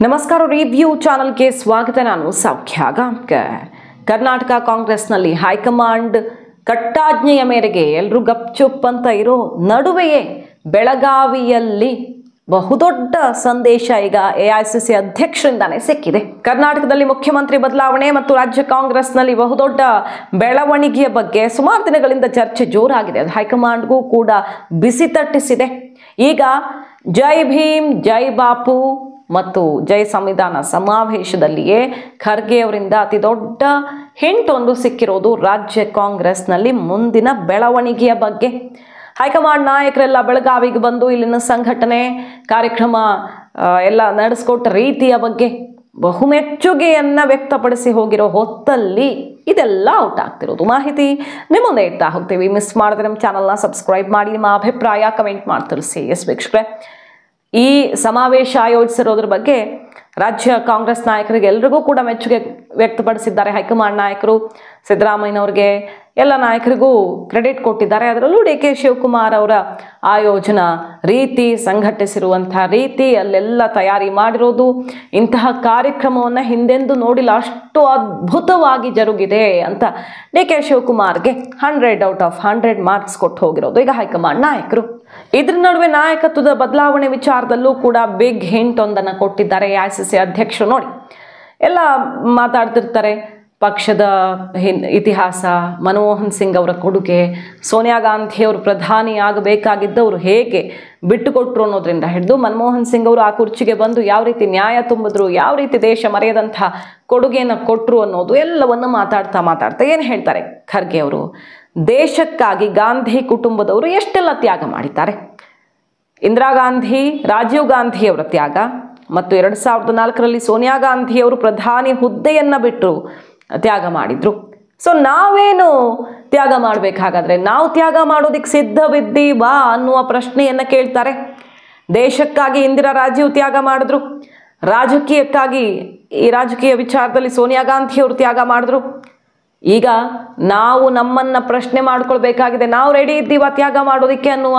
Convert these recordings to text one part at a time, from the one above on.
ನಮಸ್ಕಾರ ರಿವ್ಯೂ ಚಾನಲ್ಗೆ ಸ್ವಾಗತ. ನಾನು ಸೌಖ್ಯ ಗಾಂವ್ಕರ್. ಕರ್ನಾಟಕ ಕಾಂಗ್ರೆಸ್ನಲ್ಲಿ ಹೈಕಮಾಂಡ್ ಕಟ್ಟಾಜ್ಞೆಯ ಮೇರೆಗೆ ಎಲ್ಲರೂ ಗಪ್ಚುಪ್ ಅಂತ ಇರೋ ನಡುವೆಯೇ ಬೆಳಗಾವಿಯಲ್ಲಿ ಬಹುದೊಡ್ಡ ಸಂದೇಶ ಈಗ ಎಐಸಿಸಿ ಅಧ್ಯಕ್ಷರಿಂದಾನೇ ಸಿಕ್ಕಿದೆ. ಕರ್ನಾಟಕದಲ್ಲಿ ಮುಖ್ಯಮಂತ್ರಿ ಬದಲಾವಣೆ ಮತ್ತು ರಾಜ್ಯ ಕಾಂಗ್ರೆಸ್ನಲ್ಲಿ ಬಹುದೊಡ್ಡ ಬೆಳವಣಿಗೆಯ ಬಗ್ಗೆ ಸುಮಾರು ದಿನಗಳಿಂದ ಚರ್ಚೆ ಜೋರಾಗಿದೆ. ಅದು ಹೈಕಮಾಂಡ್ಗೂ ಕೂಡ ಬಿಸಿ ತಟ್ಟಿಸಿದೆ. ಈಗ ಜೈ ಭೀಮ್, ಜೈ ಬಾಪು ಮತ್ತು ಜೈ ಸಂವಿಧಾನ ಸಮಾವೇಶದಲ್ಲಿಯೇ ಖರ್ಗೆ ಅವರಿಂದ ಅತಿ ದೊಡ್ಡ ಹಿಂಟ್ ಒಂದು ಸಿಕ್ಕಿರೋದು ರಾಜ್ಯ ಕಾಂಗ್ರೆಸ್ನಲ್ಲಿ ಮುಂದಿನ ಬೆಳವಣಿಗೆಯ ಬಗ್ಗೆ. ಹೈಕಮಾಂಡ್ ನಾಯಕರೆಲ್ಲ ಬೆಳಗಾವಿಗೆ ಬಂದು ಇಲ್ಲಿನ ಸಂಘಟನೆ ಕಾರ್ಯಕ್ರಮ ಎಲ್ಲ ನಡೆಸ್ಕೊಟ್ಟ ರೀತಿಯ ಬಗ್ಗೆ ಬಹುಮೆಚ್ಚುಗೆಯನ್ನು ವ್ಯಕ್ತಪಡಿಸಿ ಹೋಗಿರೋ ಹೊತ್ತಲ್ಲಿ ಇದೆಲ್ಲ ಔಟ್ ಆಗ್ತಿರೋದು. ಮಾಹಿತಿ ನಿಮ್ಮ ಮುಂದೆ ಇಡ್ತಾ ಹೋಗ್ತೀವಿ. ಮಿಸ್ ಮಾಡಿದ್ರೆ ನಮ್ಮ ಚಾನಲ್ನ ಸಬ್ಸ್ಕ್ರೈಬ್ ಮಾಡಿ, ನಿಮ್ಮ ಅಭಿಪ್ರಾಯ ಕಮೆಂಟ್ ಮಾಡಿ ತಿಳಿಸಿ. ಎಸ್ ವೀಕ್ಷಕರೇ, ಈ ಸಮಾವೇಶ ಆಯೋಜಿಸಿರೋದ್ರ ಬಗ್ಗೆ ರಾಜ್ಯ ಕಾಂಗ್ರೆಸ್ ನಾಯಕರಿಗೆ ಎಲ್ರಿಗೂ ಕೂಡ ಮೆಚ್ಚುಗೆ ವ್ಯಕ್ತಪಡಿಸಿದ್ದಾರೆ. ಹೈಕಮಾಂಡ್ ನಾಯಕರು ಸಿದ್ದರಾಮಯ್ಯನವ್ರಿಗೆ ಎಲ್ಲ ನಾಯಕರಿಗೂ ಕ್ರೆಡಿಟ್ ಕೊಟ್ಟಿದ್ದಾರೆ. ಅದರಲ್ಲೂ ಡಿ ಕೆ ಶಿವಕುಮಾರ್ ಅವರ ಆಯೋಜನಾ ರೀತಿ, ಸಂಘಟಿಸಿರುವಂಥ ರೀತಿ, ಅಲ್ಲೆಲ್ಲ ತಯಾರಿ ಮಾಡಿರೋದು, ಇಂತಹ ಕಾರ್ಯಕ್ರಮವನ್ನು ಹಿಂದೆಂದೂ ನೋಡಿಲ್ಲ, ಅಷ್ಟು ಅದ್ಭುತವಾಗಿ ಜರುಗಿದೆ ಅಂತ ಡಿ ಕೆ ಶಿವಕುಮಾರ್ಗೆ 100/100 ಮಾರ್ಕ್ಸ್ ಕೊಟ್ಟು ಹೋಗಿರೋದು ಈಗ ಹೈಕಮಾಂಡ್ ನಾಯಕರು. ಇದ್ರ ನಡುವೆ ನಾಯಕತ್ವದ ಬದಲಾವಣೆ ವಿಚಾರದಲ್ಲೂ ಕೂಡ ಬಿಗ್ ಹಿಂಟ್ ಒಂದನ್ನು ಕೊಟ್ಟಿದ್ದಾರೆ ಎಐಸಿಸಿ ಅಧ್ಯಕ್ಷರು. ನೋಡಿ, ಎಲ್ಲ ಮಾತಾಡ್ತಿರ್ತಾರೆ ಪಕ್ಷದ ಇತಿಹಾಸ, ಮನಮೋಹನ್ ಸಿಂಗ್ ಅವರ ಕೊಡುಗೆ, ಸೋನಿಯಾ ಗಾಂಧಿ ಅವರು ಪ್ರಧಾನಿ ಆಗಬೇಕಾಗಿದ್ದವರು ಹೇಗೆ ಬಿಟ್ಟುಕೊಟ್ರು ಅನ್ನೋದ್ರಿಂದ ಹಿಡಿದು ಮನಮೋಹನ್ ಸಿಂಗ್ ಅವರು ಆ ಕುರ್ಚಿಗೆ ಬಂದು ಯಾವ ರೀತಿ ನ್ಯಾಯ ತುಂಬಿದ್ರು, ಯಾವ ರೀತಿ ದೇಶ ಮರೆಯದಂಥ ಕೊಡುಗೆಯನ್ನು ಕೊಟ್ಟರು ಅನ್ನೋದು ಎಲ್ಲವನ್ನು ಮಾತಾಡ್ತಾ ಏನು ಹೇಳ್ತಾರೆ ಖರ್ಗೆ ಅವರು, ದೇಶಕ್ಕಾಗಿ ಗಾಂಧಿ ಕುಟುಂಬದವರು ಎಷ್ಟೆಲ್ಲ ತ್ಯಾಗ ಮಾಡಿದ್ದಾರೆ. ಇಂದಿರಾ ಗಾಂಧಿ, ರಾಜೀವ್ ಗಾಂಧಿ ಅವರ ತ್ಯಾಗ ಮತ್ತು 2004ರಲ್ಲಿ ಸೋನಿಯಾ ಗಾಂಧಿಯವರು ಪ್ರಧಾನಿ ಹುದ್ದೆಯನ್ನು ಬಿಟ್ಟು ತ್ಯಾಗ ಮಾಡಿದ್ರು. ಸೊ ನಾವೇನು ತ್ಯಾಗ ಮಾಡಬೇಕಾಗಾದ್ರೆ, ನಾವು ತ್ಯಾಗ ಮಾಡೋದಕ್ಕೆ ಸಿದ್ಧವಿದ್ದೀವಾ ಅನ್ನುವ ಪ್ರಶ್ನೆಯನ್ನು ಕೇಳ್ತಾರೆ. ದೇಶಕ್ಕಾಗಿ ಇಂದಿರಾ, ರಾಜೀವ್ ತ್ಯಾಗ ಮಾಡಿದ್ರು, ರಾಜಕೀಯಕ್ಕಾಗಿ ಈ ರಾಜಕೀಯ ವಿಚಾರದಲ್ಲಿ ಸೋನಿಯಾ ಗಾಂಧಿಯವರು ತ್ಯಾಗ ಮಾಡಿದ್ರು. ಈಗ ನಾವು ನಮ್ಮನ್ನು ಪ್ರಶ್ನೆ ಮಾಡ್ಕೊಳ್ಬೇಕಾಗಿದೆ, ನಾವು ರೆಡಿ ಇದ್ದೀವಾ ತ್ಯಾಗ ಮಾಡೋದಕ್ಕೆ ಅನ್ನುವ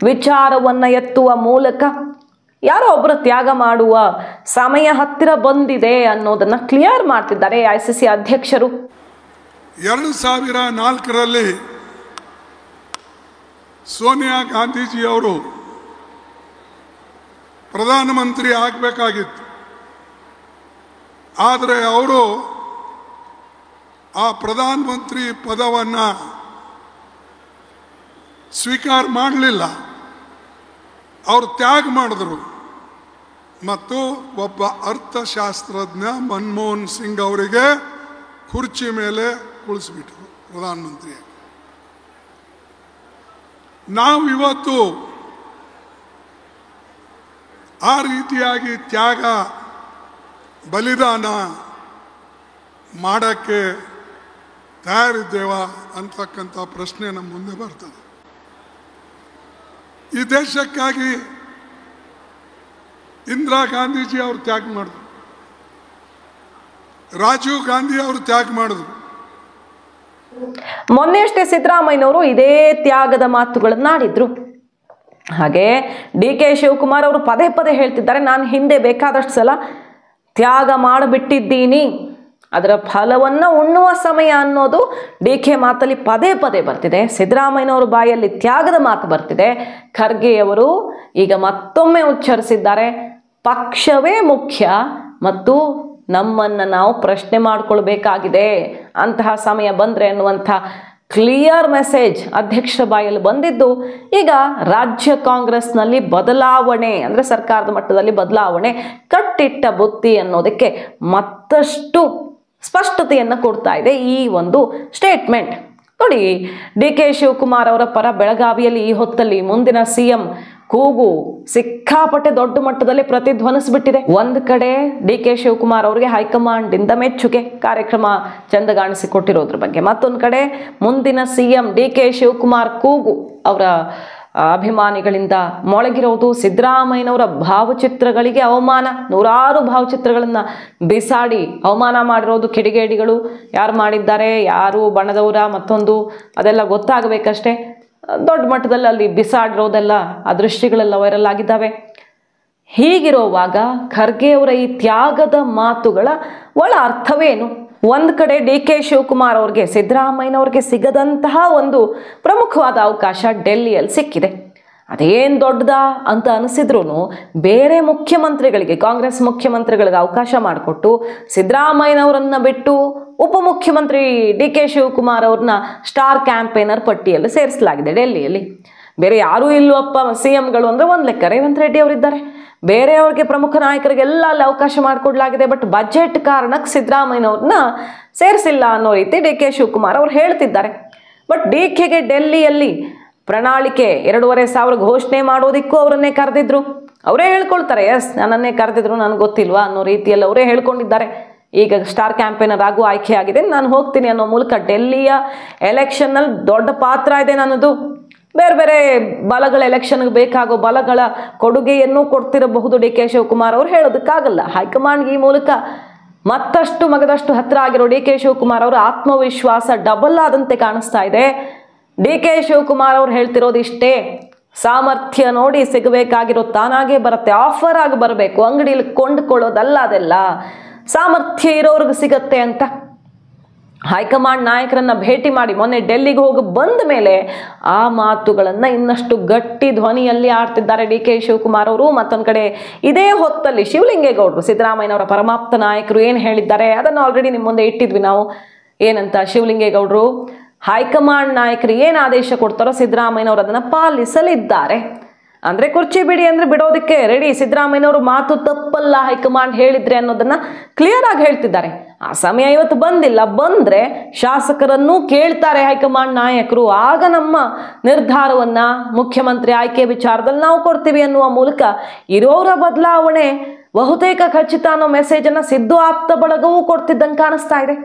ವಿಚಾರವನ್ನು ಎತ್ತುವ ಮೂಲಕ ಯಾರೋ ಒಬ್ಬರು ತ್ಯಾಗ ಮಾಡುವ ಸಮಯ ಹತ್ತಿರ ಬಂದಿದೆ ಅನ್ನೋದನ್ನು ಕ್ಲಿಯರ್ ಮಾಡ್ತಿದ್ದಾರೆ ಐಸಿಸಿ ಅಧ್ಯಕ್ಷರು. 2004ರಲ್ಲಿ ಸೋನಿಯಾ ಗಾಂಧೀಜಿ ಅವರು ಪ್ರಧಾನಮಂತ್ರಿ ಆಗಬೇಕಾಗಿತ್ತು. ಆದರೆ ಅವರು ಆ ಪ್ರಧಾನಮಂತ್ರಿ ಪದವನ್ನು ಸ್ವೀಕಾರ ಮಾಡಲಿಲ್ಲ, ಅವರು ತ್ಯಾಗ ಮಾಡಿದ್ರು. ಮತ್ತು ಒಬ್ಬ ಅರ್ಥಶಾಸ್ತ್ರಜ್ಞ ಮನಮೋಹನ್ ಸಿಂಗ್ ಅವರಿಗೆ ಕುರ್ಚಿ ಮೇಲೆ ಕುಳಿಸ್ಬಿಟ್ರು ಪ್ರಧಾನಮಂತ್ರಿಯಾಗಿ. ನಾವು ಇವತ್ತು ಆ ರೀತಿಯಾಗಿ ತ್ಯಾಗ ಬಲಿದಾನ ಮಾಡೋಕ್ಕೆ ತಯಾರಿದ್ದೇವಾ ಅಂತಕ್ಕಂಥ ಪ್ರಶ್ನೆ ನಮ್ಮ ಮುಂದೆ ಬರ್ತದೆ. ಈ ದೇಶಕ್ಕಾಗಿ ಇಂದಿರಾ ಗಾಂಧೀಜಿ ಅವರು ತ್ಯಾಗ ಮಾಡಿದ್ರು, ರಾಜೀವ್ ಗಾಂಧಿ ಅವರು ತ್ಯಾಗ ಮಾಡಿದ್ರು. ಮೊನ್ನೆಯಷ್ಟೇ ಸಿದ್ದರಾಮಯ್ಯನವರು ಇದೇ ತ್ಯಾಗದ ಮಾತುಗಳನ್ನು ಆಡಿದ್ರು. ಹಾಗೆ ಡಿ ಕೆ ಶಿವಕುಮಾರ್ ಅವರು ಪದೇ ಪದೇ ಹೇಳ್ತಿದ್ದಾರೆ, ನಾನು ಹಿಂದೆ ಬೇಕಾದಷ್ಟು ಸಲ ತ್ಯಾಗ ಮಾಡಿಬಿಟ್ಟಿದ್ದೀನಿ, ಅದರ ಫಲವನ್ನು ಉಣ್ಣುವ ಸಮಯ ಅನ್ನೋದು ಡಿ ಕೆ ಮಾತಲ್ಲಿ ಪದೇ ಪದೇ ಬರ್ತಿದೆ. ಸಿದ್ದರಾಮಯ್ಯನವರ ಬಾಯಲ್ಲಿ ತ್ಯಾಗದ ಮಾತು ಬರ್ತಿದೆ. ಖರ್ಗೆಯವರು ಈಗ ಮತ್ತೊಮ್ಮೆ ಉಚ್ಚರಿಸಿದ್ದಾರೆ, ಪಕ್ಷವೇ ಮುಖ್ಯ ಮತ್ತು ನಮ್ಮನ್ನು ನಾವು ಪ್ರಶ್ನೆ ಮಾಡಿಕೊಳ್ಬೇಕಾಗಿದೆ, ಅಂತಹ ಸಮಯ ಬಂದರೆ ಅನ್ನುವಂಥ ಕ್ಲಿಯರ್ ಮೆಸೇಜ್ ಅಧ್ಯಕ್ಷರ ಬಾಯಲ್ಲಿ ಬಂದಿದ್ದು ಈಗ ರಾಜ್ಯ ಕಾಂಗ್ರೆಸ್ನಲ್ಲಿ ಬದಲಾವಣೆ, ಅಂದರೆ ಸರ್ಕಾರದ ಮಟ್ಟದಲ್ಲಿ ಬದಲಾವಣೆ, ಕಟ್ಟಿಟ್ಟ ಬುತ್ತಿ ಅನ್ನೋದಕ್ಕೆ ಮತ್ತಷ್ಟು ಸ್ಪಷ್ಟತೆಯನ್ನು ಕೊಡ್ತಾ ಇದೆ ಈ ಒಂದು ಸ್ಟೇಟ್ಮೆಂಟ್. ನೋಡಿ, ಡಿ ಕೆ ಶಿವಕುಮಾರ್ ಅವರ ಪರ ಬೆಳಗಾವಿಯಲ್ಲಿ ಈ ಹೊತ್ತಲ್ಲಿ ಮುಂದಿನ ಸಿಎಂ ಕೂಗು ಸಿಕ್ಕಾಪಟ್ಟೆ ದೊಡ್ಡ ಮಟ್ಟದಲ್ಲಿ ಪ್ರತಿಧ್ವನಿಸ್ಬಿಟ್ಟಿದೆ. ಒಂದು ಕಡೆ ಡಿ ಕೆ ಶಿವಕುಮಾರ್ ಅವರಿಗೆ ಹೈಕಮಾಂಡ್ ಇಂದ ಮೆಚ್ಚುಗೆ, ಕಾರ್ಯಕ್ರಮ ಚಂದಗಾಣಿಸಿಕೊಟ್ಟಿರೋದ್ರ ಬಗ್ಗೆ, ಮತ್ತೊಂದು ಕಡೆ ಮುಂದಿನ ಸಿಎಂ ಡಿ ಕೆ ಶಿವಕುಮಾರ್ ಕೂಗು ಅವರ ಅಭಿಮಾನಿಗಳಿಂದ ಮೊಳಗಿರೋದು. ಸಿದ್ದರಾಮಯ್ಯನವರ ಭಾವಚಿತ್ರಗಳಿಗೆ ಅವಮಾನ, ನೂರಾರು ಭಾವಚಿತ್ರಗಳನ್ನು ಬಿಸಾಡಿ ಅವಮಾನ ಮಾಡಿರೋದು ಕಿಡಿಗೇಡಿಗಳು. ಯಾರು ಮಾಡಿದ್ದಾರೆ, ಯಾರು ಬಣದವರ, ಮತ್ತೊಂದು ಅದೆಲ್ಲ ಗೊತ್ತಾಗಬೇಕಷ್ಟೇ. ದೊಡ್ಡ ಮಟ್ಟದಲ್ಲಿ ಅಲ್ಲಿ ಬಿಸಾಡಿರೋದೆಲ್ಲ ಆ ದೃಶ್ಯಗಳೆಲ್ಲ ವೈರಲ್ ಆಗಿದ್ದಾವೆ. ಹೀಗಿರುವಾಗ ಖರ್ಗೆ ಅವರ ಈ ತ್ಯಾಗದ ಮಾತುಗಳ ಒಳ ಅರ್ಥವೇನು? ಒಂದು ಕಡೆ ಡಿ ಕೆ ಶಿವಕುಮಾರ್ ಅವ್ರಿಗೆ, ಸಿದ್ದರಾಮಯ್ಯನವ್ರಿಗೆ ಸಿಗದಂತಹ ಒಂದು ಪ್ರಮುಖವಾದ ಅವಕಾಶ ಡೆಲ್ಲಿಯಲ್ಲಿ ಸಿಕ್ಕಿದೆ. ಅದೇನು ದೊಡ್ಡದ ಅಂತ ಅನಿಸಿದ್ರು ಬೇರೆ ಮುಖ್ಯಮಂತ್ರಿಗಳಿಗೆ, ಕಾಂಗ್ರೆಸ್ ಮುಖ್ಯಮಂತ್ರಿಗಳಿಗೆ ಅವಕಾಶ ಮಾಡಿಕೊಟ್ಟು ಸಿದ್ದರಾಮಯ್ಯನವರನ್ನ ಬಿಟ್ಟು ಉಪಮುಖ್ಯಮಂತ್ರಿ ಡಿ ಕೆ ಶಿವಕುಮಾರ್ ಅವ್ರನ್ನ ಸ್ಟಾರ್ ಕ್ಯಾಂಪೇನರ್ ಪಟ್ಟಿಯಲ್ಲಿ ಸೇರಿಸಲಾಗಿದೆ ಡೆಲ್ಲಿಯಲ್ಲಿ. ಬೇರೆ ಯಾರೂ ಇಲ್ಲವಪ್ಪ CMಗಳು ಅಂದರೆ ಒಂದು ಲೆಕ್ಕ ರೇವಂತ್ ರೆಡ್ಡಿ ಅವರಿದ್ದಾರೆ. ಬೇರೆಯವ್ರಿಗೆ, ಪ್ರಮುಖ ನಾಯಕರಿಗೆಲ್ಲ ಅಲ್ಲಿ ಅವಕಾಶ ಮಾಡಿಕೊಡ್ಲಾಗಿದೆ. ಬಟ್ ಬಜೆಟ್ ಕಾರಣಕ್ಕೆ ಸಿದ್ದರಾಮಯ್ಯನವ್ರನ್ನ ಸೇರಿಸಿಲ್ಲ ಅನ್ನೋ ರೀತಿ ಡಿ ಕೆ ಶಿವಕುಮಾರ್ ಅವ್ರು ಹೇಳ್ತಿದ್ದಾರೆ. ಬಟ್ ಡಿ ಕೆಗೆ ಡೆಲ್ಲಿಯಲ್ಲಿ ಪ್ರಣಾಳಿಕೆ 2,500 ಘೋಷಣೆ ಮಾಡೋದಿಕ್ಕೂ ಅವರನ್ನೇ ಕರೆದಿದ್ರು. ಅವರೇ ಹೇಳ್ಕೊಳ್ತಾರೆ, ಎಸ್ ನನ್ನನ್ನೇ ಕರೆದಿದ್ರು, ನನಗೆ ಗೊತ್ತಿಲ್ವಾ ಅನ್ನೋ ರೀತಿಯಲ್ಲಿ ಅವರೇ ಹೇಳ್ಕೊಂಡಿದ್ದಾರೆ. ಈಗ ಸ್ಟಾರ್ ಕ್ಯಾಂಪೇನರ್ ಆಗೂ ಆಯ್ಕೆ ಆಗಿದೆ, ನಾನು ಹೋಗ್ತೀನಿ ಅನ್ನೋ ಮೂಲಕ ಡೆಲ್ಲಿಯ ಎಲೆಕ್ಷನ್ನಲ್ಲಿ ದೊಡ್ಡ ಪಾತ್ರ ಇದೆ ನನ್ನದು. ಬೇರೆ ಬೇರೆ ಬಲಗಳ ಎಲೆಕ್ಷನ್ಗೆ ಬೇಕಾಗೋ ಬಲಗಳ ಕೊಡುಗೆಯನ್ನು ಕೊಡ್ತಿರಬಹುದು ಡಿ ಕೆ ಶಿವಕುಮಾರ್ ಅವರು, ಹೇಳೋದಕ್ಕಾಗಲ್ಲ. ಹೈಕಮಾಂಡ್ಗೆ ಈ ಮೂಲಕ ಮತ್ತಷ್ಟು ಮಗದಷ್ಟು ಹತ್ತಿರ ಆಗಿರೋ ಡಿ ಕೆ ಶಿವಕುಮಾರ್ ಅವರ ಆತ್ಮವಿಶ್ವಾಸ ಡಬಲ್ ಆದಂತೆ ಕಾಣಿಸ್ತಾ ಇದೆ. ಡಿ ಕೆ ಶಿವಕುಮಾರ್ ಅವ್ರು ಹೇಳ್ತಿರೋದು ಇಷ್ಟೇ, ಸಾಮರ್ಥ್ಯ ನೋಡಿ ಸಿಗಬೇಕಾಗಿರೋ ತಾನಾಗೇ ಬರುತ್ತೆ, ಆಫರ್ ಆಗಿ ಬರಬೇಕು, ಅಂಗಡಿಯಲ್ಲಿ ಕೊಂಡುಕೊಳ್ಳೋದಲ್ಲ, ಅದೆಲ್ಲ ಸಾಮರ್ಥ್ಯ ಇರೋರ್ಗೆ ಸಿಗತ್ತೆ ಅಂತ ಹೈಕಮಾಂಡ್ ನಾಯಕರನ್ನ ಭೇಟಿ ಮಾಡಿ ಮೊನ್ನೆ ಡೆಲ್ಲಿಗೆ ಹೋಗಿ ಬಂದ ಮೇಲೆ ಆ ಮಾತುಗಳನ್ನು ಇನ್ನಷ್ಟು ಗಟ್ಟಿ ಧ್ವನಿಯಲ್ಲಿ ಆಡ್ತಿದ್ದಾರೆ ಡಿ ಕೆ ಶಿವಕುಮಾರ್ ಅವರು. ಮತ್ತೊಂದು ಕಡೆ ಇದೇ ಹೊತ್ತಲ್ಲಿ ಶಿವಲಿಂಗೇಗೌಡರು, ಸಿದ್ದರಾಮಯ್ಯನವರ ಪರಮಾಪ್ತ ನಾಯಕರು ಏನು ಹೇಳಿದ್ದಾರೆ ಅದನ್ನು ಆಲ್ರೆಡಿ ನಿಮ್ಮ ಮುಂದೆ ಇಟ್ಟಿದ್ವಿ ನಾವು. ಏನಂತ ಶಿವಲಿಂಗೇಗೌಡರು, ಹೈಕಮಾಂಡ್ ನಾಯಕರು ಏನು ಆದೇಶ ಕೊಡ್ತಾರೋ ಸಿದ್ದರಾಮಯ್ಯನವರು ಅದನ್ನು ಪಾಲಿಸಲಿದ್ದಾರೆ. ಅಂದರೆ ಕುರ್ಚಿ ಬಿಡಿ ಅಂದರೆ ಬಿಡೋದಕ್ಕೆ ರೆಡಿ. ಸಿದ್ದರಾಮಯ್ಯನವರು ಮಾತು ತಪ್ಪಲ್ಲ ಹೈಕಮಾಂಡ್ ಹೇಳಿದ್ರೆ ಅನ್ನೋದನ್ನು ಕ್ಲಿಯರ್ ಆಗಿ ಹೇಳ್ತಿದ್ದಾರೆ. ಆ ಸಮಯ ಇವತ್ತು ಬಂದಿಲ್ಲ, ಬಂದರೆ ಶಾಸಕರನ್ನು ಕೇಳ್ತಾರೆ ಹೈಕಮಾಂಡ್ ನಾಯಕರು, ಆಗ ನಮ್ಮ ನಿರ್ಧಾರವನ್ನು ಮುಖ್ಯಮಂತ್ರಿ ಆಯ್ಕೆ ವಿಚಾರದಲ್ಲಿ ನಾವು ಕೊಡ್ತೀವಿ ಅನ್ನುವ ಮೂಲಕ ಇರೋರ ಬದಲಾವಣೆ ಬಹುತೇಕ ಖಚಿತ ಅನ್ನೋ ಮೆಸೇಜನ್ನು ಸಿದ್ದು ಆಪ್ತ ಬಳಗವೂ ಕೊಡ್ತಿದ್ದಂಗೆ ಕಾಣಿಸ್ತಾ ಇದೆ.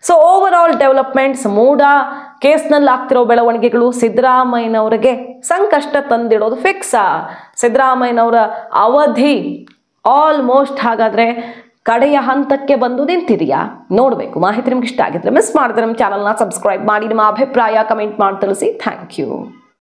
ಸೊ ಓವರ್ ಆಲ್ ಡೆವಲಪ್ಮೆಂಟ್ಸ್, ಮೂಡ ಕೇಸ್ನಲ್ಲಿ ಆಗ್ತಿರೋ ಬೆಳವಣಿಗೆಗಳು ಸಿದ್ದರಾಮಯ್ಯನವರಿಗೆ ಸಂಕಷ್ಟ ತಂದಿಡೋದು ಫಿಕ್ಸಾ? ಸಿದ್ದರಾಮಯ್ಯನವರ ಅವಧಿ ಆಲ್ಮೋಸ್ಟ್ ಹಾಗಾದರೆ ಕಡೆಯ ಹಂತಕ್ಕೆ ಬಂದು ನಿಂತಿದೆಯಾ? ನೋಡಬೇಕು. ಮಾಹಿತಿ ನಿಮ್ಗೆ ಇಷ್ಟ ಆಗಿದ್ರೆ ಮಿಸ್ ಮಾಡಿದ್ರೆ ನಮ್ಮ ಚಾನಲ್ನ ಸಬ್ಸ್ಕ್ರೈಬ್ ಮಾಡಿ, ನಿಮ್ಮ ಅಭಿಪ್ರಾಯ ಕಮೆಂಟ್ ಮಾಡಿ ತಿಳಿಸಿ. Thank you.